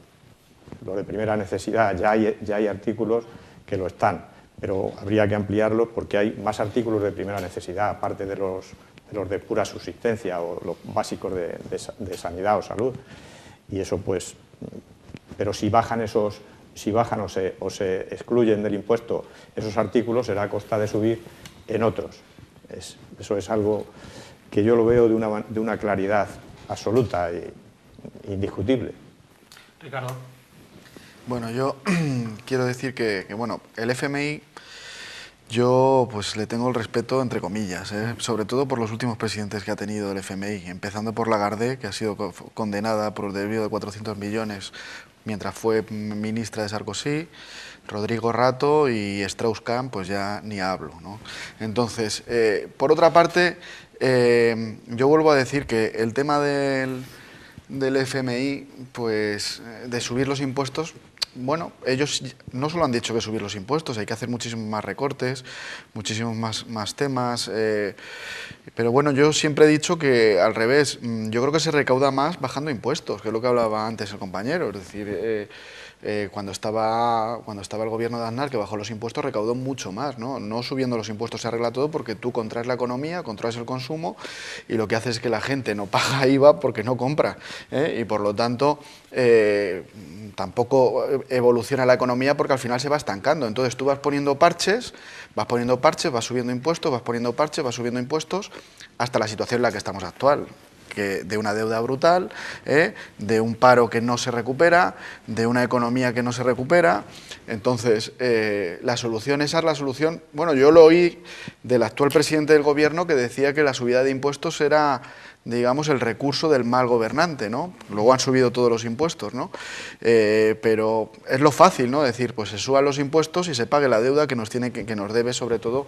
Los de primera necesidad, ya hay artículos que lo están, pero habría que ampliarlo porque hay más artículos de primera necesidad, aparte de los de pura subsistencia o los básicos de sanidad o salud. Y eso pues, pero si bajan o se excluyen del impuesto esos artículos, será a costa de subir en otros. Eso es algo que yo lo veo de una claridad absoluta e indiscutible. Ricardo. Bueno, yo quiero decir que bueno, el FMI, yo pues le tengo el respeto entre comillas, sobre todo por los últimos presidentes que ha tenido el FMI, empezando por Lagarde, que ha sido condenada por el desvío de 400 millones mientras fue ministra de Sarkozy, Rodrigo Rato y Strauss-Kahn, pues ya ni hablo, ¿no? Entonces, por otra parte, yo vuelvo a decir que el tema del FMI, pues de subir los impuestos, bueno, ellos no solo han dicho que subir los impuestos, hay que hacer muchísimos más recortes, muchísimos más temas, pero bueno, yo siempre he dicho que al revés, yo creo que se recauda más bajando impuestos, que es lo que hablaba antes el compañero, es decir, cuando estaba el gobierno de Aznar, que bajó los impuestos, recaudó mucho más, ¿no? No subiendo los impuestos se arregla todo porque tú contraes la economía, controlas el consumo y lo que hace es que la gente no paga IVA porque no compra, y por lo tanto tampoco evoluciona la economía porque al final se va estancando. Entonces tú vas poniendo parches, vas subiendo impuestos, vas poniendo parches, vas subiendo impuestos hasta la situación en la que estamos actual. de una deuda brutal, de un paro que no se recupera, de una economía que no se recupera. Entonces, esa es la solución. Bueno, yo lo oí del actual presidente del gobierno, que decía que la subida de impuestos era, digamos, el recurso del mal gobernante, ¿no? Luego han subido todos los impuestos, ¿no? Pero es lo fácil, ¿no? Decir, pues se suban los impuestos y se pague la deuda que nos debe, sobre todo,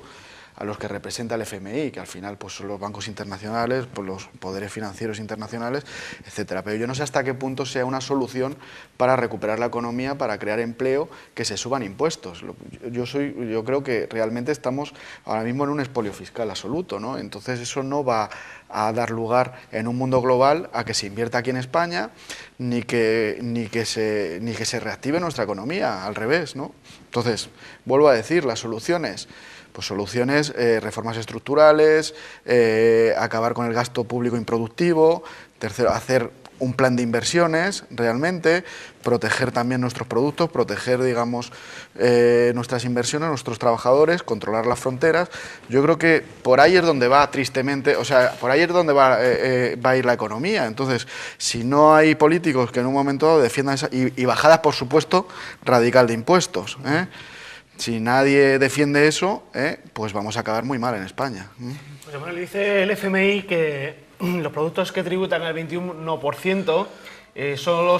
a los que representa el FMI, que al final pues son los bancos internacionales, pues los poderes financieros internacionales, etcétera. Pero yo no sé hasta qué punto sea una solución para recuperar la economía, para crear empleo, que se suban impuestos. Yo creo que realmente estamos ahora mismo en un expolio fiscal absoluto, ¿no? Entonces eso no va a dar lugar en un mundo global a que se invierta aquí en España, ni que se reactive nuestra economía, al revés, ¿no? Entonces, vuelvo a decir, las soluciones... Pues soluciones, reformas estructurales, acabar con el gasto público improductivo, tercero, hacer un plan de inversiones realmente, proteger también nuestros productos, proteger, digamos, nuestras inversiones, nuestros trabajadores, controlar las fronteras. Yo creo que por ahí es donde va, tristemente, o sea, por ahí es donde va a ir la economía. Entonces, si no hay políticos que en un momento dado defiendan esa... Y bajadas, por supuesto, radical de impuestos, Si nadie defiende eso, pues vamos a acabar muy mal en España. Pues bueno, le dice el FMI que los productos que tributan al 21% solo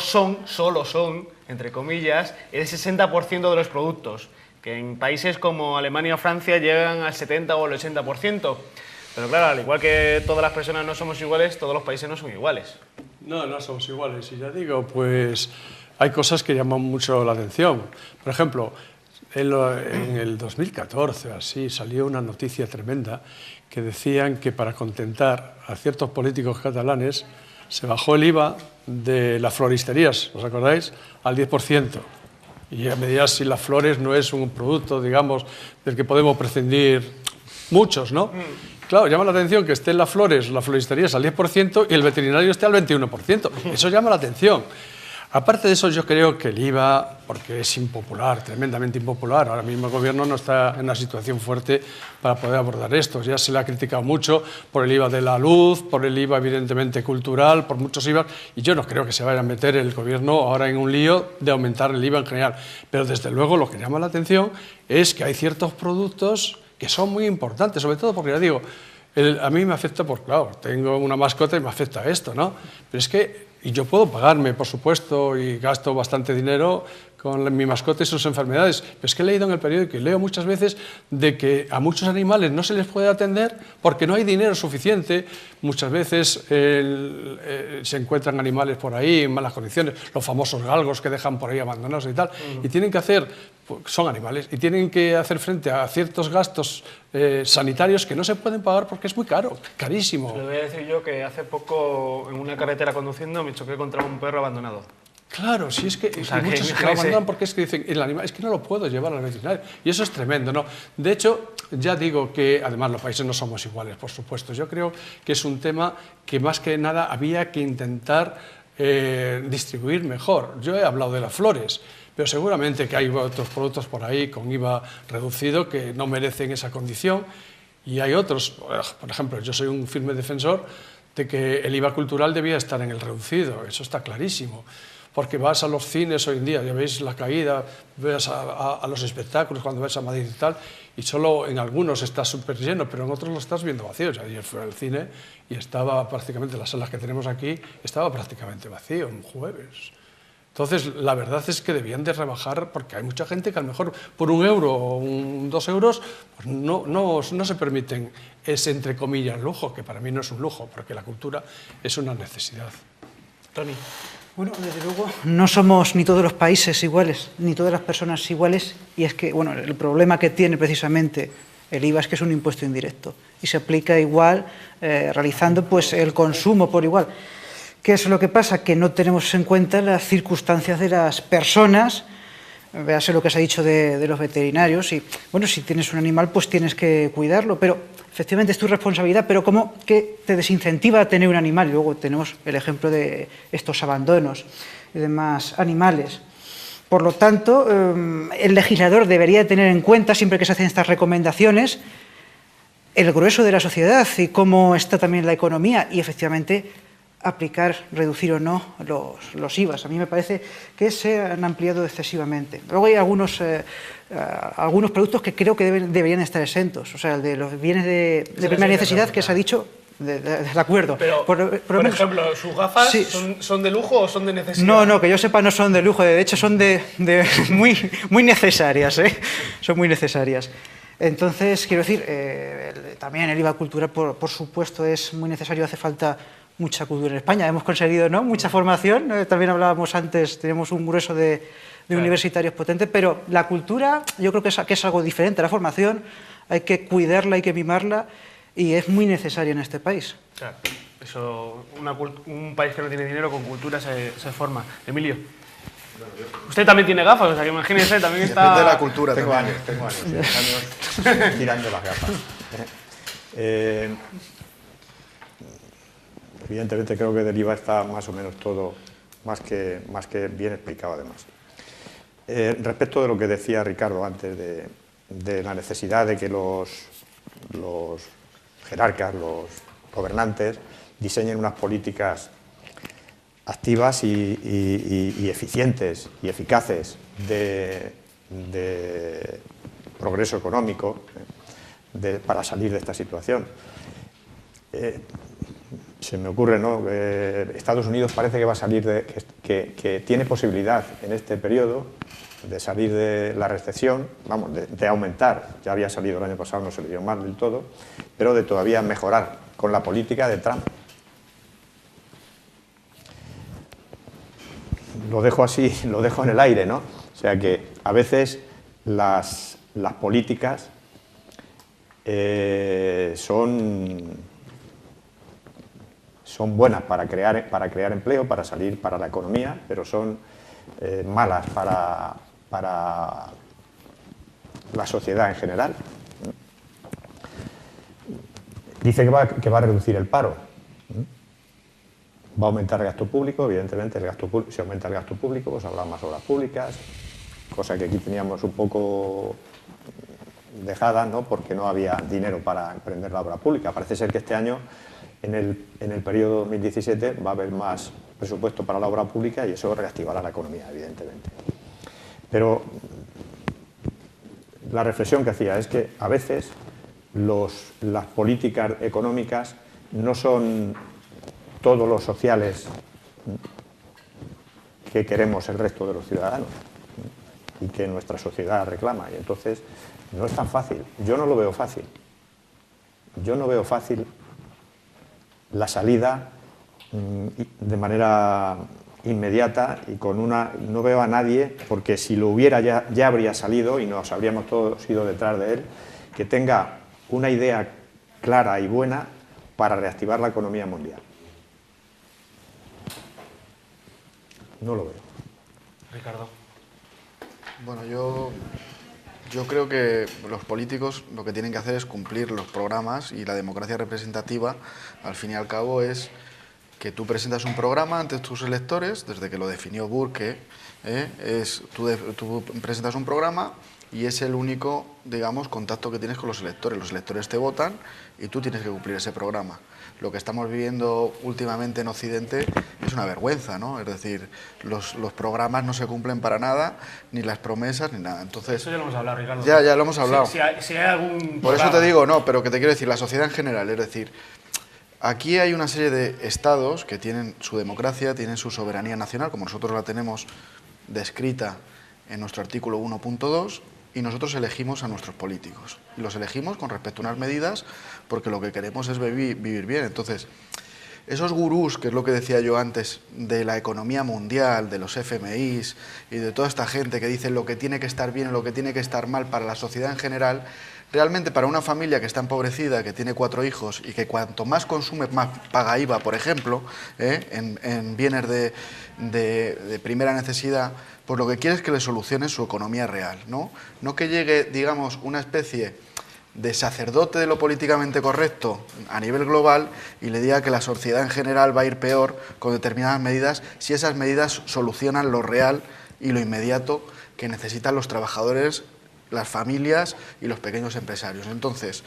son, entre comillas, el 60% de los productos, que en países como Alemania o Francia llegan al 70 o al 80%. Pero claro, al igual que todas las personas no somos iguales, todos los países no son iguales. No somos iguales. Y ya digo, pues hay cosas que llaman mucho la atención. Por ejemplo, en el 2014, así, salió una noticia tremenda que decían que para contentar a ciertos políticos catalanes se bajó el IVA de las floristerías, ¿os acordáis?, al 10%. Y a medida si las flores no es un producto, digamos, del que podemos prescindir muchos, ¿no? Claro, llama la atención que estén las flores, las floristerías al 10% y el veterinario esté al 21%. Eso llama la atención. Aparte de eso, yo creo que el IVA, porque es impopular, tremendamente impopular, ahora mismo el Gobierno no está en una situación fuerte para poder abordar esto. Ya se le ha criticado mucho por el IVA de la luz, por el IVA evidentemente cultural, por muchos IVA, y yo no creo que se vaya a meter el Gobierno ahora en un lío de aumentar el IVA en general. Pero desde luego lo que llama la atención es que hay ciertos productos que son muy importantes, sobre todo porque, ya digo, a mí me afecta, pues claro, tengo una mascota y me afecta esto, ¿no? Pero es que... Y yo puedo pagarme, por supuesto, y gasto bastante dinero con mi mascota y sus enfermedades. Pero es que he leído en el periódico y leo muchas veces de que a muchos animales no se les puede atender porque no hay dinero suficiente. Muchas veces se encuentran animales por ahí en malas condiciones, los famosos galgos que dejan por ahí abandonados y tal, y tienen que hacer, pues, son animales, y tienen que hacer frente a ciertos gastos sanitarios que no se pueden pagar porque es muy caro, carísimo. Le voy a decir yo que hace poco en una carretera conduciendo me choqué contra un perro abandonado. Claro, si es que, o sea, muchos se lo abandonan porque es que dicen, el animal, es que no lo puedo llevar al veterinario. Y eso es tremendo, ¿no? De hecho, ya digo que, además, los países no somos iguales, por supuesto. Yo creo que es un tema que, más que nada, había que intentar distribuir mejor. Yo he hablado de las flores, pero seguramente que hay otros productos por ahí con IVA reducido que no merecen esa condición. Y hay otros, por ejemplo, yo soy un firme defensor de que el IVA cultural debía estar en el reducido, eso está clarísimo. Porque vas a los cines hoy en día, ya veis la caída, ves a los espectáculos cuando vas a Madrid y tal, y solo en algunos está súper lleno, pero en otros lo estás viendo vacío. Ayer fui al cine y estaba prácticamente, las salas que tenemos aquí, estaba prácticamente vacío, un jueves. Entonces, la verdad es que debían de rebajar, porque hay mucha gente que a lo mejor por 1 euro o 2 euros pues no se permiten ese, entre comillas, lujo, que para mí no es un lujo, porque la cultura es una necesidad. Tony. Bueno, desde luego no somos ni todos los países iguales, ni todas las personas iguales, y es que, bueno, el problema que tiene precisamente el IVA es que es un impuesto indirecto y se aplica igual realizando pues el consumo por igual. ¿Qué es lo que pasa? Que no tenemos en cuenta las circunstancias de las personas. Véase lo que se ha dicho de los veterinarios, y bueno, si tienes un animal pues tienes que cuidarlo, pero efectivamente es tu responsabilidad, pero ¿cómo que te desincentiva a tener un animal? Y luego tenemos el ejemplo de estos abandonos y demás animales. Por lo tanto, el legislador debería tener en cuenta, siempre que se hacen estas recomendaciones, el grueso de la sociedad y cómo está también la economía, y efectivamente aplicar, reducir o no los IVAs. A mí me parece que se han ampliado excesivamente. Luego hay algunos productos que creo que deberían estar exentos. O sea, el de los bienes de primera necesidad, que se ha dicho, de acuerdo. Pero, por ejemplo, ¿sus gafas sí, son de lujo o son de necesidad? No, que yo sepa no son de lujo, de hecho son muy necesarias, ¿eh? Son muy necesarias. Entonces, quiero decir, también el IVA cultural, por supuesto, es muy necesario, hace falta mucha cultura en España. Hemos conseguido, ¿no?, mucha formación, también hablábamos antes, tenemos un grueso de universitarios potentes, pero la cultura yo creo que es algo diferente. La formación hay que cuidarla, hay que mimarla, y es muy necesaria en este país. Claro, eso, un país que no tiene dinero con cultura se forma. Emilio. Usted también tiene gafas, o sea que imagínese, también está... Depende de la cultura. Tengo también. años tirando las gafas. Evidentemente creo que del IVA está más o menos todo más que bien explicado además. Respecto de lo que decía Ricardo antes de la necesidad de que los jerarcas, los gobernantes, diseñen unas políticas activas y eficientes y eficaces de progreso económico para salir de esta situación. Se me ocurre, ¿no?, Estados Unidos parece que va a salir que tiene posibilidad en este periodo de salir de la recesión, vamos, de aumentar, ya había salido el año pasado, no se le dio mal del todo, pero de todavía mejorar con la política de Trump. Lo dejo así, lo dejo en el aire, ¿no? O sea que a veces las políticas son buenas para crear empleo, para salir para la economía, pero son malas para la sociedad en general. Dice que va a reducir el paro. Va a aumentar el gasto público, evidentemente si aumenta el gasto público, pues habrá más obras públicas, cosa que aquí teníamos un poco dejada, ¿no?, porque no había dinero para emprender la obra pública. Parece ser que este año, en el periodo 2017, va a haber más presupuesto para la obra pública y eso reactivará la economía, evidentemente. Pero la reflexión que hacía es que a veces las políticas económicas no son todos los sociales que queremos el resto de los ciudadanos y que nuestra sociedad reclama, y entonces no es tan fácil. Yo no lo veo fácil. Yo no veo fácil la salida de manera inmediata y no veo a nadie, porque si lo hubiera ya habría salido y nos habríamos todos ido detrás de él, que tenga una idea clara y buena para reactivar la economía mundial. No lo veo. Ricardo. Bueno, yo creo que los políticos lo que tienen que hacer es cumplir los programas, y la democracia representativa, al fin y al cabo, es que tú presentas un programa ante tus electores, desde que lo definió Burke, tú presentas un programa y es el único, digamos, contacto que tienes con los electores. Los electores te votan y tú tienes que cumplir ese programa. Lo que estamos viviendo últimamente en Occidente es una vergüenza, ¿no? Es decir, los programas no se cumplen para nada, ni las promesas, ni nada. Entonces, eso ya lo hemos hablado, Ricardo. Ya lo hemos hablado. Si hay algún Por eso te digo, no, pero que te quiero decir, la sociedad en general, es decir, aquí hay una serie de estados que tienen su democracia, tienen su soberanía nacional, como nosotros la tenemos descrita en nuestro artículo 1.2, y nosotros elegimos a nuestros políticos. Y los elegimos con respecto a unas medidas porque lo que queremos es vivir bien. Entonces, esos gurús, que es lo que decía yo antes, de la economía mundial, de los FMIs y de toda esta gente que dice lo que tiene que estar bien y lo que tiene que estar mal para la sociedad en general, realmente para una familia que está empobrecida, que tiene 4 hijos y que cuanto más consume, más paga IVA, por ejemplo, en bienes de primera necesidad, pues lo que quiere es que le solucione su economía real, ¿no? No que llegue, digamos, una especie de sacerdote de lo políticamente correcto a nivel global y le diga que la sociedad en general va a ir peor con determinadas medidas, si esas medidas solucionan lo real y lo inmediato que necesitan los trabajadores, las familias y los pequeños empresarios. Entonces,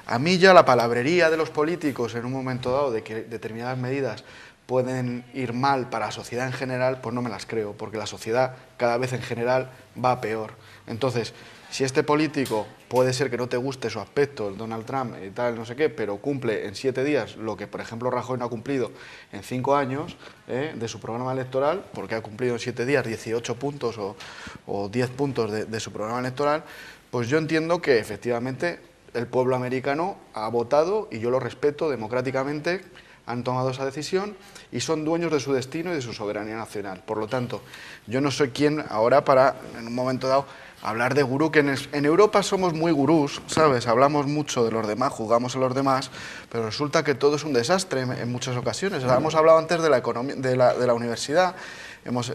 a mí ya la palabrería de los políticos en un momento dado de que determinadas medidas pueden ir mal para la sociedad en general, pues no me las creo, porque la sociedad cada vez en general va a peor. Entonces, si este político puede ser que no te guste su aspecto, el Donald Trump y tal, no sé qué, pero cumple en 7 días lo que, por ejemplo, Rajoy no ha cumplido en 5 años de su programa electoral, porque ha cumplido en 7 días 18 puntos o 10 puntos de su programa electoral, pues yo entiendo que efectivamente el pueblo americano ha votado, y yo lo respeto democráticamente, han tomado esa decisión y son dueños de su destino y de su soberanía nacional. Por lo tanto, yo no soy quien ahora para, en un momento dado, hablar de gurú, que en Europa somos muy gurús, ¿sabes? Hablamos mucho de los demás, juzgamos a los demás, pero resulta que todo es un desastre en muchas ocasiones. O sea, hemos hablado antes de la economía, de la universidad,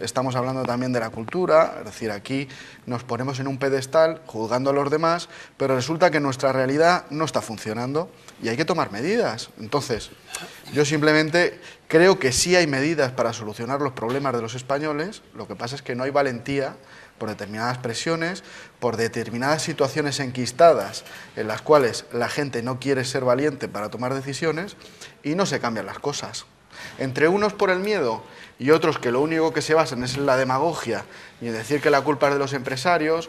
estamos hablando también de la cultura, es decir, aquí nos ponemos en un pedestal juzgando a los demás, pero resulta que nuestra realidad no está funcionando y hay que tomar medidas. Entonces, yo simplemente creo que sí hay medidas para solucionar los problemas de los españoles, lo que pasa es que no hay valentía por determinadas presiones, por determinadas situaciones enquistadas en las cuales la gente no quiere ser valiente para tomar decisiones y no se cambian las cosas. Entre unos por el miedo y otros que lo único que se basan es en la demagogia y en decir que la culpa es de los empresarios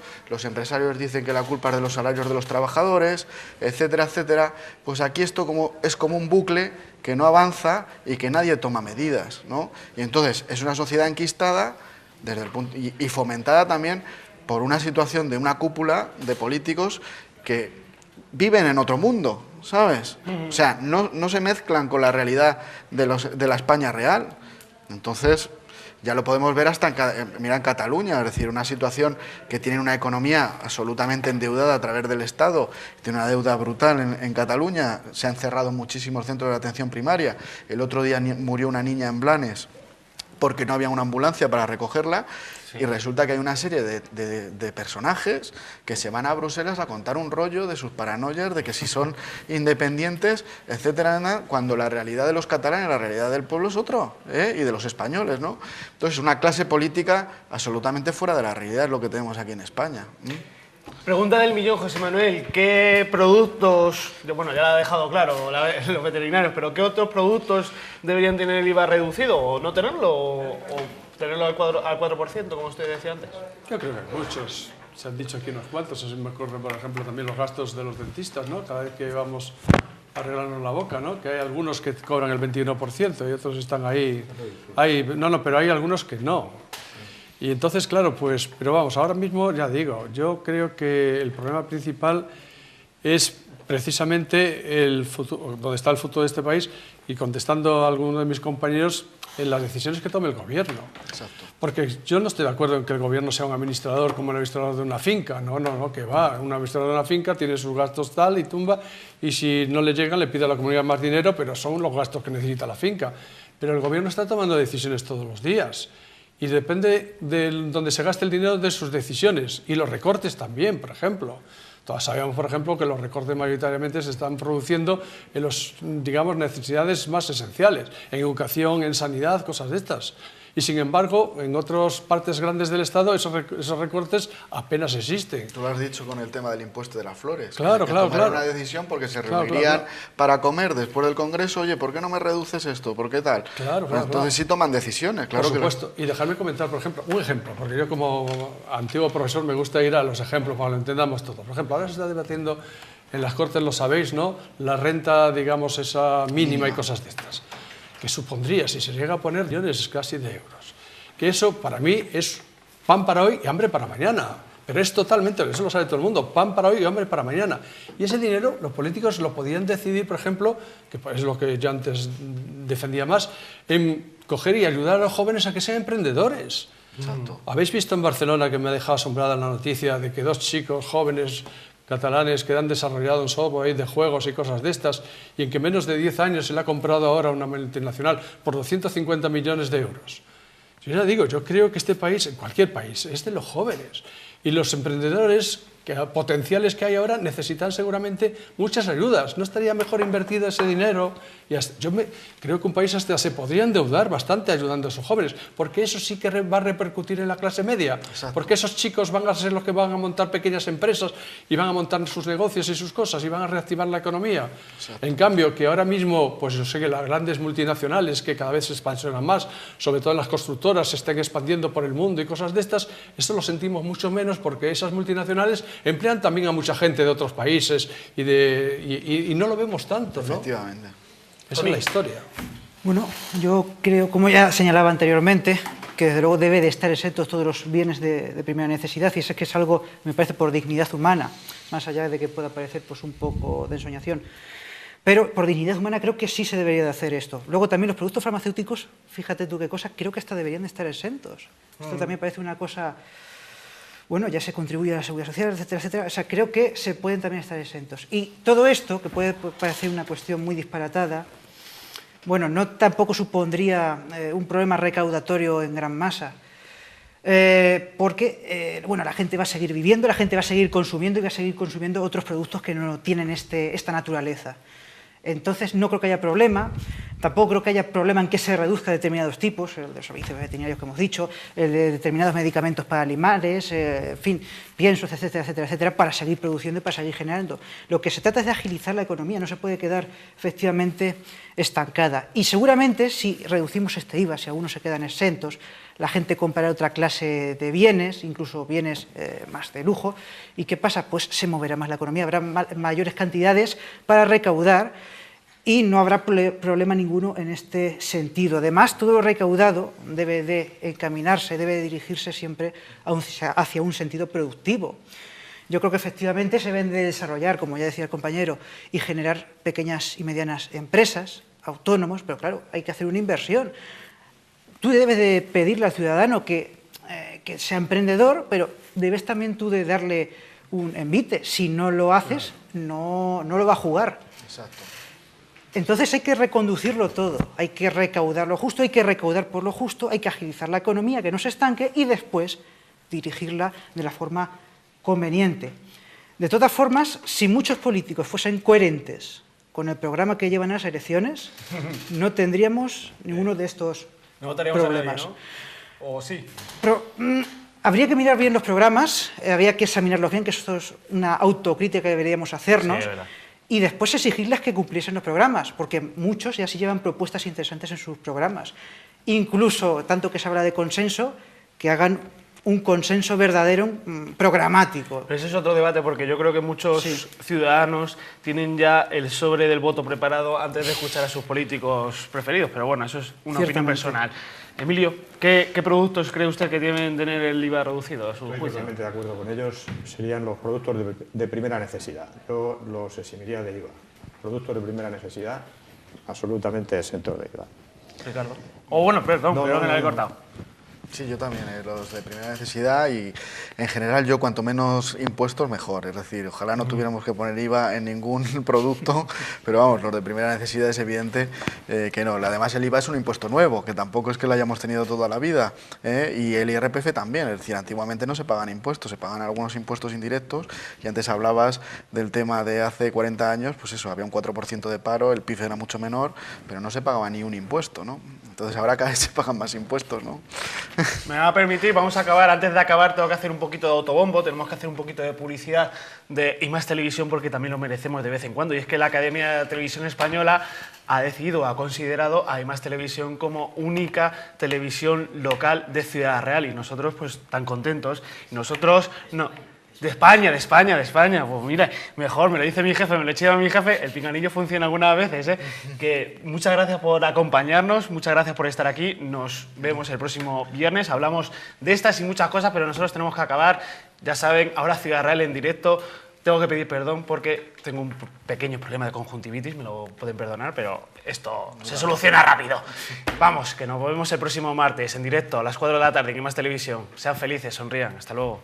dicen que la culpa es de los salarios de los trabajadores, etcétera, etcétera, pues aquí esto es como un bucle que no avanza y que nadie toma medidas, ¿no? Y entonces es una sociedad enquistada desde el punto, y fomentada también por una situación de una cúpula de políticos que viven en otro mundo, ¿sabes? O sea, no se mezclan con la realidad de la España real. Entonces, ya lo podemos ver hasta en Cataluña, es decir, una situación que tiene una economía absolutamente endeudada a través del Estado, tiene una deuda brutal en Cataluña, se han cerrado muchísimos centros de atención primaria. El otro día murió una niña en Blanes porque no había una ambulancia para recogerla, sí. Y resulta que hay una serie de personajes que se van a Bruselas a contar un rollo de sus paranoias, de que si son independientes, etcétera, cuando la realidad de los catalanes, la realidad del pueblo es otro, y de los españoles, ¿no? Entonces, una clase política absolutamente fuera de la realidad es lo que tenemos aquí en España. Pregunta del millón, José Manuel. ¿Qué productos, bueno, ya lo ha dejado claro los veterinarios, pero qué otros productos deberían tener el IVA reducido o no tenerlo o tenerlo al 4%, como usted decía antes? Yo creo que muchos. Se han dicho aquí unos cuantos. Así me ocurre, por ejemplo, también los gastos de los dentistas, ¿no? Cada vez que vamos a arreglarnos la boca, ¿no? Que hay algunos que cobran el 21% y otros están ahí. Pero hay algunos que no. Y entonces, claro, pues, pero vamos, ahora mismo ya digo, yo creo que el problema principal es precisamente el futuro, donde está el futuro de este país, y contestando a alguno de mis compañeros, en las decisiones que tome el gobierno. Exacto. Porque yo no estoy de acuerdo en que el gobierno sea un administrador como un administrador de una finca, no, que va, un administrador de una finca tiene sus gastos tal y tumba, y si no le llegan le pide a la comunidad más dinero, pero son los gastos que necesita la finca. Pero el gobierno está tomando decisiones todos los días. Y depende de donde se gaste el dinero de sus decisiones. Y los recortes también, por ejemplo. Todos sabemos, por ejemplo, que los recortes mayoritariamente se están produciendo en las, digamos, necesidades más esenciales. En educación, en sanidad, cosas de estas. Y sin embargo, en otras partes grandes del Estado esos recortes apenas existen. Tú lo has dicho con el tema del impuesto de las flores. Claro, que claro. una decisión porque se reunirían para comer después del Congreso. Oye, ¿por qué no me reduces esto? ¿Por qué tal? Claro. Entonces sí toman decisiones, claro. Por supuesto. Y dejarme comentar, por ejemplo, un ejemplo, porque yo como antiguo profesor me gusta ir a los ejemplos para que lo entendamos todo. Por ejemplo, ahora se está debatiendo en las Cortes, lo sabéis, ¿no? La renta, digamos, esa mínima y cosas de estas. Que supondría, si se llega a poner millones casi de euros, que eso para mí es pan para hoy y hambre para mañana, pero es totalmente, eso lo sabe todo el mundo, pan para hoy y hambre para mañana. Y ese dinero los políticos lo podían decidir, por ejemplo, que es lo que yo antes defendía más, en coger y ayudar a los jóvenes a que sean emprendedores. Exacto. ¿Habéis visto en Barcelona, que me ha dejado asombrada la noticia de que 2 chicos jóvenes catalanes que han desarrollado un software de juegos y cosas de estas, y en que menos de 10 años se le ha comprado ahora una multinacional por 250 millones de euros? Yo ya digo, yo creo que este país, en cualquier país, es de los jóvenes. Y los emprendedores potenciales que hay ahora necesitan seguramente muchas ayudas. ¿No estaría mejor invertido ese dinero? Creo que un país hasta se podría endeudar bastante ayudando a esos jóvenes, porque eso sí que va a repercutir en la clase media. Exacto. Porque esos chicos van a ser los que van a montar pequeñas empresas y van a montar sus negocios y sus cosas y van a reactivar la economía. Exacto. En cambio, que ahora mismo, pues yo sé que las grandes multinacionales que cada vez se expansionan más, sobre todo las constructoras, se estén expandiendo por el mundo y cosas de estas, esto lo sentimos mucho menos porque esas multinacionales emplean también a mucha gente de otros países y no lo vemos tanto, ¿no? Efectivamente. Esa es la historia. Bueno, yo creo, como ya señalaba anteriormente, que desde luego debe de estar exentos todos los bienes de primera necesidad, y es que es algo, me parece, por dignidad humana, más allá de que pueda parecer pues, un poco de ensoñación. Pero por dignidad humana creo que sí se debería de hacer esto. Luego también los productos farmacéuticos, fíjate tú qué cosa, creo que hasta deberían de estar exentos. Esto también parece una cosa... Bueno, ya se contribuye a la seguridad social, etcétera, etcétera. O sea, creo que se pueden también estar exentos. Y todo esto, que puede parecer una cuestión muy disparatada, bueno, no tampoco supondría un problema recaudatorio en gran masa. Porque bueno, la gente va a seguir viviendo, la gente va a seguir consumiendo y va a seguir consumiendo otros productos que no tienen esta naturaleza. Entonces no creo que haya problema, tampoco creo que haya problema en que se reduzca determinados tipos, el de los servicios veterinarios que hemos dicho, el de determinados medicamentos para animales, en fin, piensos, etcétera, etcétera, etcétera, para seguir produciendo y para seguir generando. Lo que se trata es de agilizar la economía, no se puede quedar efectivamente estancada. Y seguramente si reducimos este IVA, si algunos se quedan exentos, la gente comprará otra clase de bienes, incluso bienes más de lujo. ¿Y qué pasa? Pues se moverá más la economía, habrá mayores cantidades para recaudar y no habrá problema ninguno en este sentido. Además, todo lo recaudado debe de encaminarse, debe de dirigirse siempre hacia un sentido productivo. Yo creo que efectivamente se deben de desarrollar, como ya decía el compañero, y generar pequeñas y medianas empresas, autónomos, pero claro, hay que hacer una inversión. Tú debes de pedirle al ciudadano que sea emprendedor, pero debes también tú de darle un envite. Si no lo haces, no lo va a jugar. Exacto. Entonces hay que reconducirlo todo, hay que recaudar lo justo, hay que recaudar por lo justo, hay que agilizar la economía, que no se estanque, y después dirigirla de la forma conveniente. De todas formas, si muchos políticos fuesen coherentes con el programa que llevan a las elecciones, no tendríamos ninguno de estos problemas. ¿No? ¿O sí? Pero habría que mirar bien los programas, habría que examinarlos bien, que esto es una autocrítica que deberíamos hacernos, Sí, es verdad. y después exigirles que cumpliesen los programas, porque muchos ya sí llevan propuestas interesantes en sus programas. Incluso, tanto que se habla de consenso, que hagan un consenso verdadero programático. Pero ese es otro debate, porque yo creo que muchos ciudadanos tienen ya el sobre del voto preparado antes de escuchar a sus políticos preferidos, pero bueno, eso es una opinión personal. Emilio, ¿qué productos cree usted que deben tener el IVA reducido a su Estoy juicio? totalmente de acuerdo con ellos. Serían los productos de primera necesidad. Yo los eximiría de IVA. Productos de primera necesidad, absolutamente exentos de IVA. Ricardo. O bueno, perdón, No, me lo he no. cortado. Sí, yo también, los de primera necesidad, y en general yo cuanto menos impuestos mejor, es decir, ojalá no tuviéramos que poner IVA en ningún producto, pero vamos, los de primera necesidad es evidente que no. Además el IVA es un impuesto nuevo, que tampoco es que lo hayamos tenido toda la vida, y el IRPF también, es decir, antiguamente no se pagan impuestos, se pagan algunos impuestos indirectos, y antes hablabas del tema de hace 40 años, pues eso, había un 4% de paro, el PIB era mucho menor, pero no se pagaba ni un impuesto, ¿no? Entonces ahora cada vez se pagan más impuestos, ¿no? Me va a permitir, vamos a acabar. Antes de acabar tengo que hacer un poquito de autobombo, tenemos que hacer un poquito de publicidad de IMAX Televisión, porque también lo merecemos de vez en cuando. Y es que la Academia de Televisión Española ha decidido, ha considerado a IMAX Televisión como única televisión local de Ciudad Real, y nosotros pues tan contentos. Y nosotros no... De España. Pues mira, mejor, me lo dice mi jefe, me lo he echado a mi jefe, el pinganillo funciona algunas veces, ¿eh? Que muchas gracias por acompañarnos, muchas gracias por estar aquí, nos vemos el próximo viernes, hablamos de estas y muchas cosas, pero nosotros tenemos que acabar, ya saben, ahora Ciudad Real en directo. Tengo que pedir perdón porque tengo un pequeño problema de conjuntivitis, me lo pueden perdonar, pero esto se soluciona rápido. Vamos, que nos vemos el próximo martes en directo a las 4 de la tarde en IMAX Televisión. Sean felices, sonrían, hasta luego.